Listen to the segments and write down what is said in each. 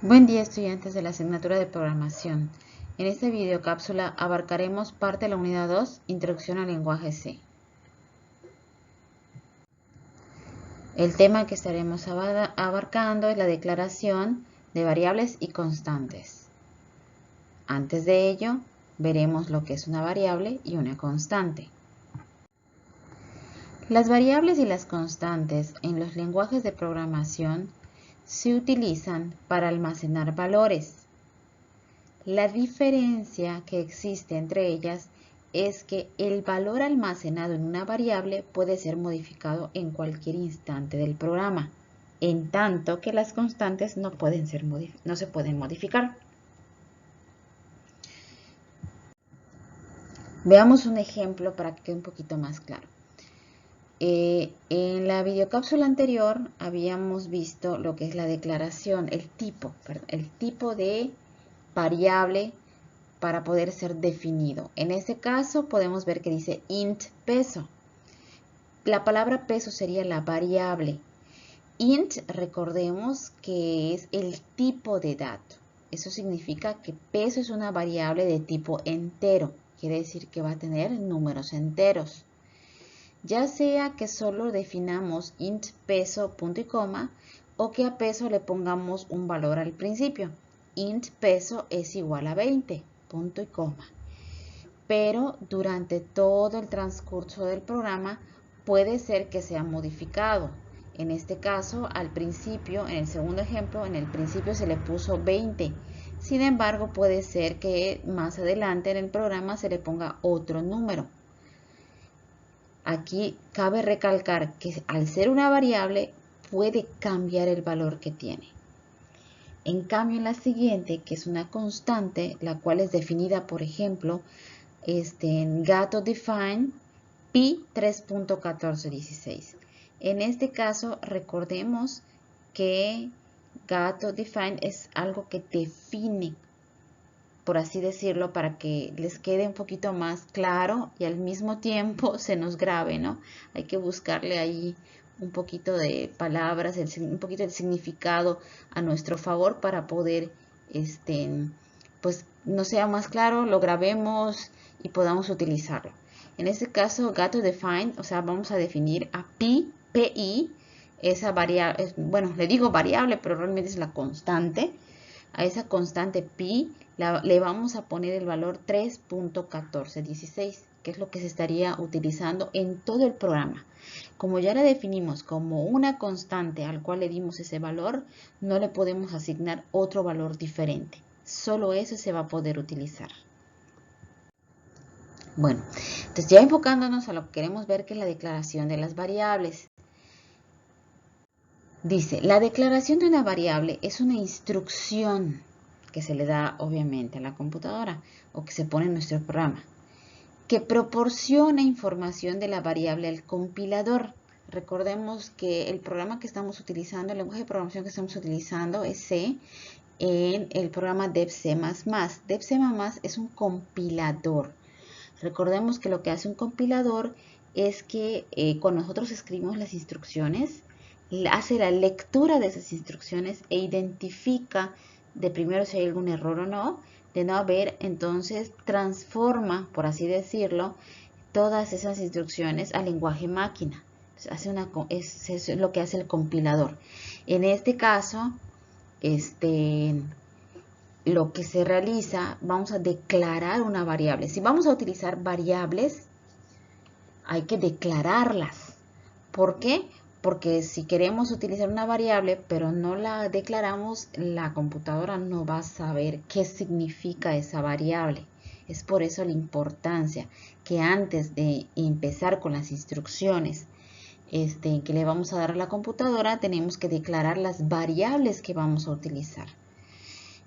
Buen día, estudiantes de la asignatura de programación. En esta videocápsula abarcaremos parte de la unidad 2, Introducción al lenguaje C. El tema que estaremos abarcando es la declaración de variables y constantes. Antes de ello, veremos lo que es una variable y una constante. Las variables y las constantes en los lenguajes de programación se utilizan para almacenar valores. La diferencia que existe entre ellas es que el valor almacenado en una variable puede ser modificado en cualquier instante del programa, en tanto que las constantes no se pueden modificar. Veamos un ejemplo para que quede un poquito más claro. En la videocápsula anterior habíamos visto lo que es la declaración, el tipo de variable para poder ser definido. En este caso podemos ver que dice int peso. La palabra peso sería la variable. Int, recordemos que es el tipo de dato. Eso significa que peso es una variable de tipo entero. Quiere decir que va a tener números enteros. Ya sea que solo definamos int peso punto y coma o que a peso le pongamos un valor al principio. Int peso es igual a 20, punto y coma. Pero durante todo el transcurso del programa puede ser que sea modificado. En este caso, al principio, en el segundo ejemplo, en el principio se le puso 20. Sin embargo, puede ser que más adelante en el programa se le ponga otro número. Aquí cabe recalcar que al ser una variable puede cambiar el valor que tiene. En cambio, en la siguiente, que es una constante, la cual es definida, por ejemplo, en gato define pi 3.1416. En este caso, recordemos que gato define es algo que define, por así decirlo, para que les quede un poquito más claro y al mismo tiempo se nos grabe, ¿no? Hay que buscarle ahí un poquito de palabras, un poquito del significado a nuestro favor para poder, pues, no sea más claro, lo grabemos y podamos utilizarlo. En este caso, gato define, o sea, vamos a definir a pi, esa variable, bueno, le digo variable, pero realmente es la constante. A esa constante pi le vamos a poner el valor 3.1416, que es lo que se estaría utilizando en todo el programa. Como ya la definimos como una constante al cual le dimos ese valor, no le podemos asignar otro valor diferente. Solo eso se va a poder utilizar. Bueno, entonces ya enfocándonos a lo que queremos ver, que es la declaración de las variables. Dice, la declaración de una variable es una instrucción que se le da obviamente a la computadora o que se pone en nuestro programa, que proporciona información de la variable al compilador. Recordemos que el programa que estamos utilizando, el lenguaje de programación que estamos utilizando es C, en el programa DevC++. DevC++ es un compilador. Recordemos que lo que hace un compilador es que cuando nosotros escribimos las instrucciones, hace la lectura de esas instrucciones e identifica de primero si hay algún error o no. De no haber, entonces transforma, por así decirlo, todas esas instrucciones al lenguaje máquina. Es lo que hace el compilador. En este caso, lo que se realiza, vamos a declarar una variable. Si vamos a utilizar variables, hay que declararlas. ¿Por qué? Porque si queremos utilizar una variable, pero no la declaramos, la computadora no va a saber qué significa esa variable. Es por eso la importancia que antes de empezar con las instrucciones que le vamos a dar a la computadora, tenemos que declarar las variables que vamos a utilizar.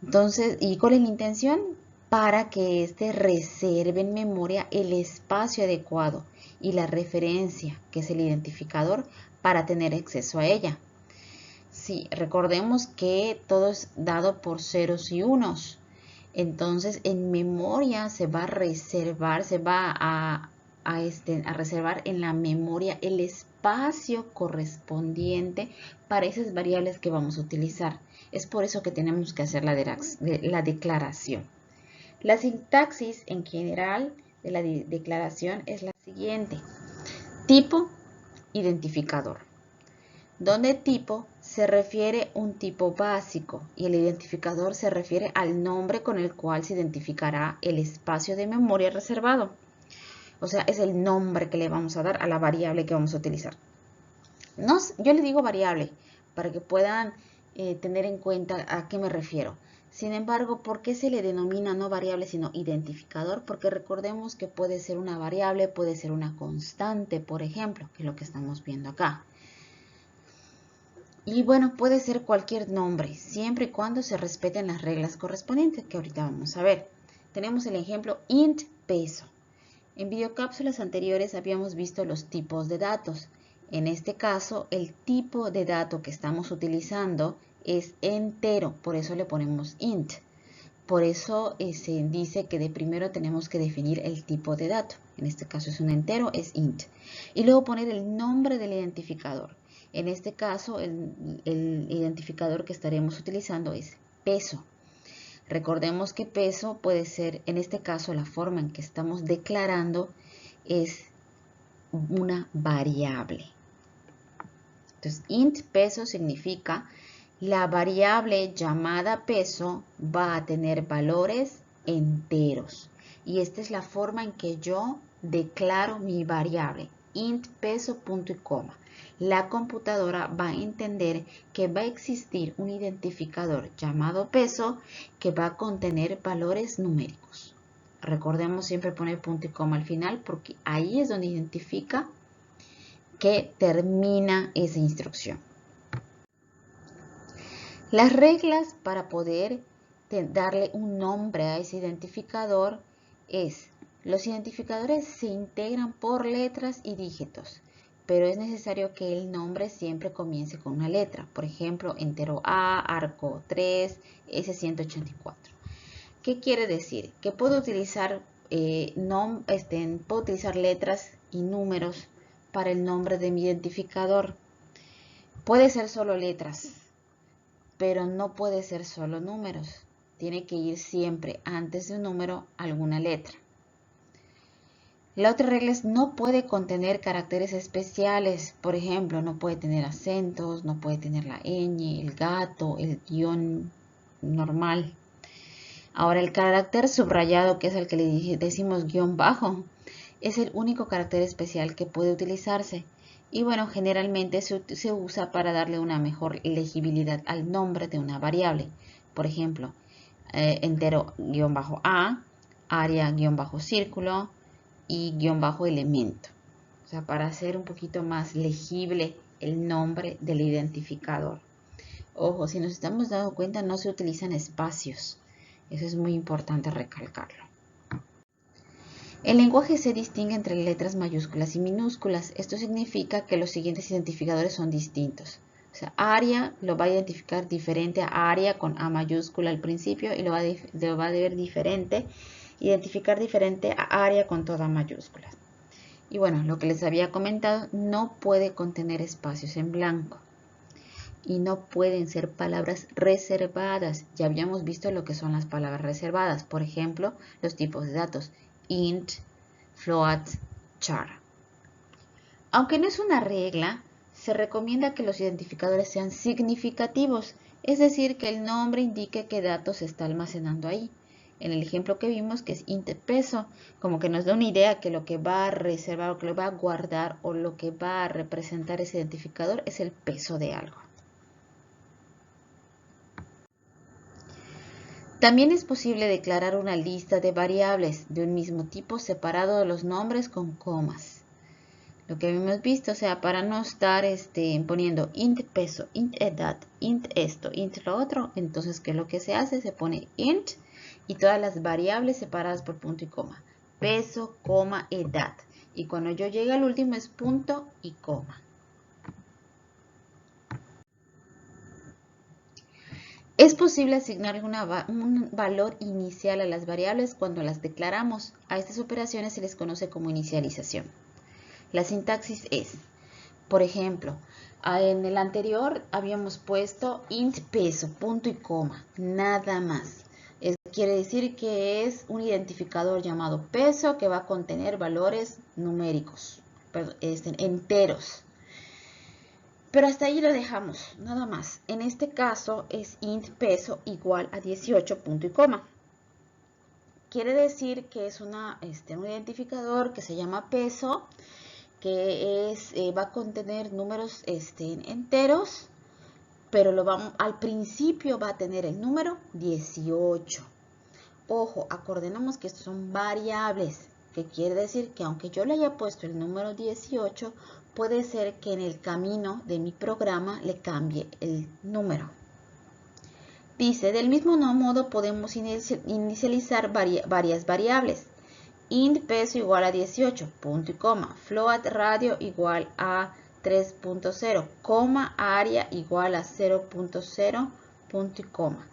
Entonces, ¿y cuál es la intención? Para que reserve en memoria el espacio adecuado y la referencia, que es el identificador, para tener acceso a ella. Sí, recordemos que todo es dado por ceros y unos. Entonces, en memoria se va a reservar, se va a a reservar en la memoria el espacio correspondiente para esas variables que vamos a utilizar. Es por eso que tenemos que hacer la declaración. La sintaxis en general de la declaración es la siguiente. Tipo, identificador. Donde tipo se refiere a un tipo básico y el identificador se refiere al nombre con el cual se identificará el espacio de memoria reservado. O sea, es el nombre que le vamos a dar a la variable que vamos a utilizar. Yo le digo variable para que puedan tener en cuenta a qué me refiero. Sin embargo, ¿por qué se le denomina no variable sino identificador? Porque recordemos que puede ser una variable, puede ser una constante, por ejemplo, que es lo que estamos viendo acá. Y bueno, puede ser cualquier nombre, siempre y cuando se respeten las reglas correspondientes, que ahorita vamos a ver. Tenemos el ejemplo int peso. En videocápsulas anteriores habíamos visto los tipos de datos. En este caso, el tipo de dato que estamos utilizando es entero, por eso le ponemos int. Por eso se dice que de primero tenemos que definir el tipo de dato. En este caso es un entero, es int. Y luego poner el nombre del identificador. En este caso, el identificador que estaremos utilizando es peso. Recordemos que peso puede ser, en este caso, la forma en que estamos declarando es una variable. Entonces, int peso significa la variable llamada peso va a tener valores enteros. Y esta es la forma en que yo declaro mi variable, int peso punto y coma. La computadora va a entender que va a existir un identificador llamado peso que va a contener valores numéricos. Recordemos siempre poner punto y coma al final porque ahí es donde identifica que termina esa instrucción. Las reglas para poder darle un nombre a ese identificador es: los identificadores se integran por letras y dígitos, pero es necesario que el nombre siempre comience con una letra. Por ejemplo, entero A, arco 3, S184. ¿Qué quiere decir? Que puedo utilizar, puedo utilizar letras y números para el nombre de mi identificador. Puede ser solo letras, pero no puede ser solo números. Tiene que ir siempre antes de un número alguna letra. La otra regla es no puede contener caracteres especiales. Por ejemplo, no puede tener acentos, no puede tener la ñ, el gato, el guión normal. Ahora, el carácter subrayado, que es el que le decimos guión bajo, es el único carácter especial que puede utilizarse. Y bueno, generalmente se usa para darle una mejor legibilidad al nombre de una variable. Por ejemplo, entero-a, área-círculo y --elemento. O sea, para hacer un poquito más legible el nombre del identificador. Ojo, si nos estamos dando cuenta, no se utilizan espacios. Eso es muy importante recalcarlo. El lenguaje se distingue entre letras mayúsculas y minúsculas. Esto significa que los siguientes identificadores son distintos. O sea, área lo va a identificar diferente a área con A mayúscula al principio y lo va a ver diferente, identificar diferente a área con toda mayúscula. Y bueno, lo que les había comentado, no puede contener espacios en blanco. Y no pueden ser palabras reservadas. Ya habíamos visto lo que son las palabras reservadas. Por ejemplo, los tipos de datos. Int, float, char. Aunque no es una regla, se recomienda que los identificadores sean significativos, es decir, que el nombre indique qué datos se está almacenando ahí. En el ejemplo que vimos, que es int peso, como que nos da una idea que lo que va a reservar o que lo va a guardar o lo que va a representar ese identificador es el peso de algo. También es posible declarar una lista de variables de un mismo tipo separado de los nombres con comas. Lo que habíamos visto, o sea, para no estar poniendo int peso, int edad, int esto, int lo otro, entonces, ¿qué es lo que se hace? Se pone int y todas las variables separadas por punto y coma. Peso, coma, edad. Y cuando yo llegue al último es punto y coma. Es posible asignarle un valor inicial a las variables cuando las declaramos. A estas operaciones se les conoce como inicialización. La sintaxis es, por ejemplo, en el anterior habíamos puesto int peso, punto y coma, nada más. Quiere decir que es un identificador llamado peso que va a contener valores numéricos, enteros. Pero hasta ahí lo dejamos, nada más. En este caso es int peso igual a 18, punto y coma. Quiere decir que es un identificador que se llama peso, que va a contener números enteros, pero al principio va a tener el número 18. Ojo, acordémonos que estos son variables, que quiere decir que aunque yo le haya puesto el número 18, puede ser que en el camino de mi programa le cambie el número. Dice, del mismo modo podemos inicializar varias variables. Int peso igual a 18, punto y coma. Float radio igual a 3.0, coma área igual a 0.0, punto y coma.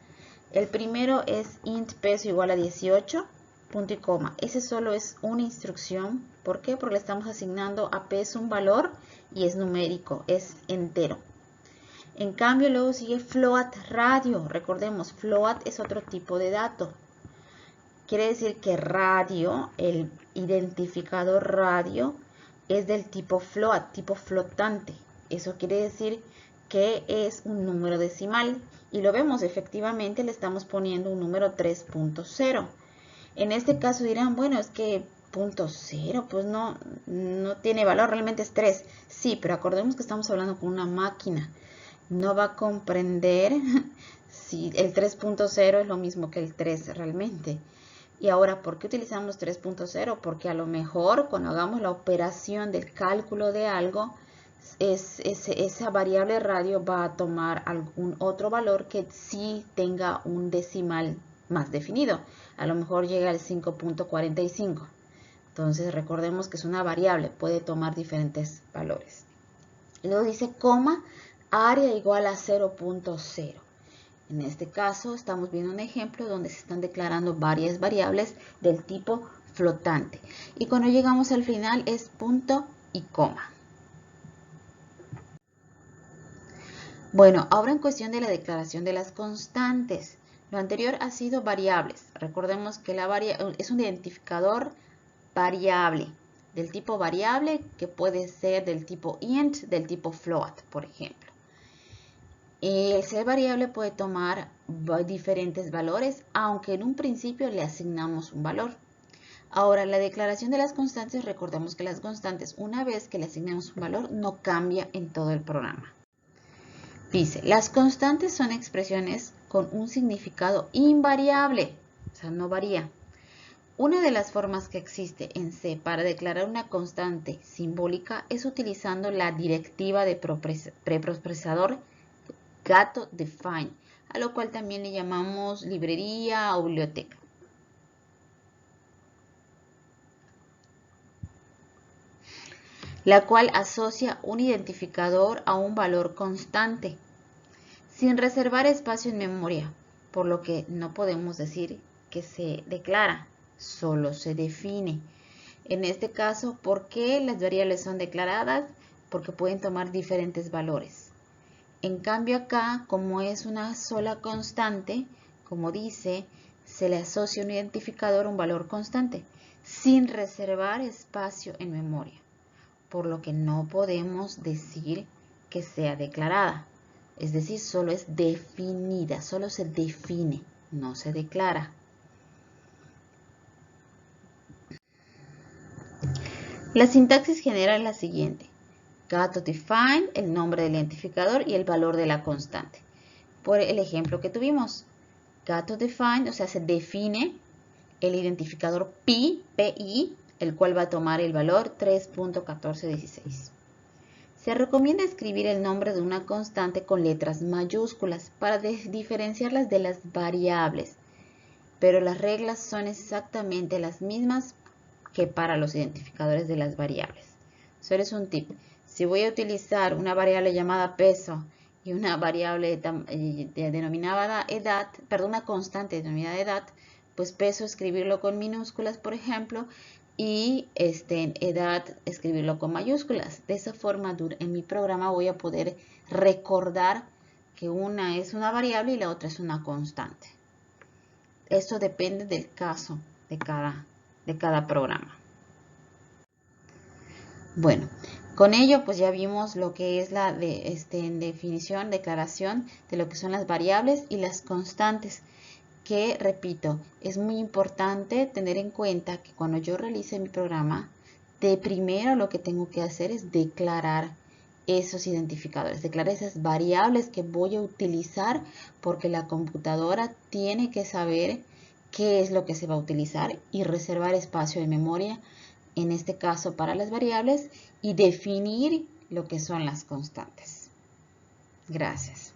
El primero es int peso igual a 18, punto y coma. Ese solo es una instrucción. ¿Por qué? Porque le estamos asignando a peso un valor y es numérico, es entero. En cambio, luego sigue float radio. Recordemos, float es otro tipo de dato. Quiere decir que radio, el identificador radio, es del tipo float, tipo flotante. Eso quiere decir que es un número decimal. Y lo vemos, efectivamente le estamos poniendo un número 3.0. En este caso dirán, bueno, es que .0, pues no tiene valor, realmente es 3. Sí, pero acordemos que estamos hablando con una máquina. No va a comprender si el 3.0 es lo mismo que el 3 realmente. Y ahora, ¿por qué utilizamos 3.0? Porque a lo mejor cuando hagamos la operación del cálculo de algo, esa variable radio va a tomar algún otro valor que sí tenga un decimal más definido. A lo mejor llega al 5.45. Entonces recordemos que es una variable, puede tomar diferentes valores. Luego dice coma, área igual a 0.0. En este caso estamos viendo un ejemplo donde se están declarando varias variables del tipo flotante. Y cuando llegamos al final es punto y coma. Bueno, ahora en cuestión de la declaración de las constantes. Lo anterior ha sido variables. Recordemos que es un identificador variable, del tipo variable que puede ser del tipo int, del tipo float, por ejemplo. El ser variable puede tomar diferentes valores, aunque en un principio le asignamos un valor. Ahora, la declaración de las constantes, recordemos que las constantes, una vez que le asignemos un valor, no cambia en todo el programa. Dice, las constantes son expresiones con un significado invariable, o sea, no varía. Una de las formas que existe en C para declarar una constante simbólica es utilizando la directiva de preprocesador GatoDefine, a lo cual también le llamamos librería o biblioteca. La cual asocia un identificador a un valor constante, sin reservar espacio en memoria, por lo que no podemos decir que se declara, solo se define. En este caso, ¿por qué las variables son declaradas? Porque pueden tomar diferentes valores. En cambio acá, como es una sola constante, como dice, se le asocia un identificador a un valor constante, sin reservar espacio en memoria, por lo que no podemos decir que sea declarada. Es decir, solo es definida, solo se define, no se declara. La sintaxis general es la siguiente. GatoDefine, el nombre del identificador y el valor de la constante. Por el ejemplo que tuvimos, GatoDefine, o sea, se define el identificador pi, el cual va a tomar el valor 3.1416. Se recomienda escribir el nombre de una constante con letras mayúsculas para diferenciarlas de las variables, pero las reglas son exactamente las mismas que para los identificadores de las variables. Solo es un tip. Si voy a utilizar una variable llamada peso y una variable denominada edad, perdón, una constante denominada edad, pues peso escribirlo con minúsculas, por ejemplo, y edad escribirlo con mayúsculas. De esa forma, en mi programa voy a poder recordar que una es una variable y la otra es una constante. Esto depende del caso de cada programa. Bueno, con ello pues ya vimos lo que es la definición, declaración de lo que son las variables y las constantes, que repito, es muy importante tener en cuenta que cuando yo realice mi programa, de primero lo que tengo que hacer es declarar esos identificadores, declarar esas variables que voy a utilizar, porque la computadora tiene que saber qué es lo que se va a utilizar y reservar espacio de memoria, en este caso para las variables, y definir lo que son las constantes. Gracias.